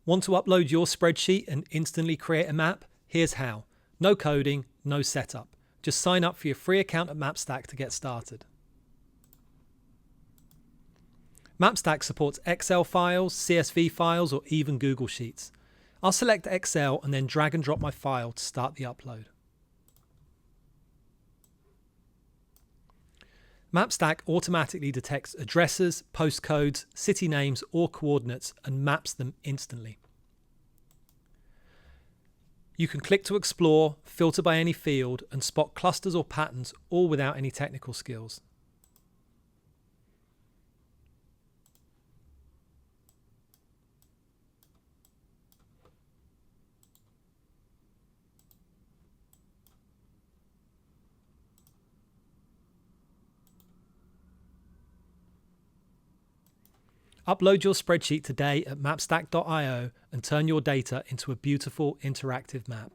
Want to upload your spreadsheet and instantly create a map? Here's how. No coding, no setup. Just sign up for your free account at MapStack to get started. MapStack supports Excel files, CSV files, or even Google Sheets. I'll select Excel and then drag and drop my file to start the upload. MapStack automatically detects addresses, postcodes, city names, or coordinates and maps them instantly. You can click to explore, filter by any field, and spot clusters or patterns, all without any technical skills. Upload your spreadsheet today at mapstack.io and turn your data into a beautiful interactive map.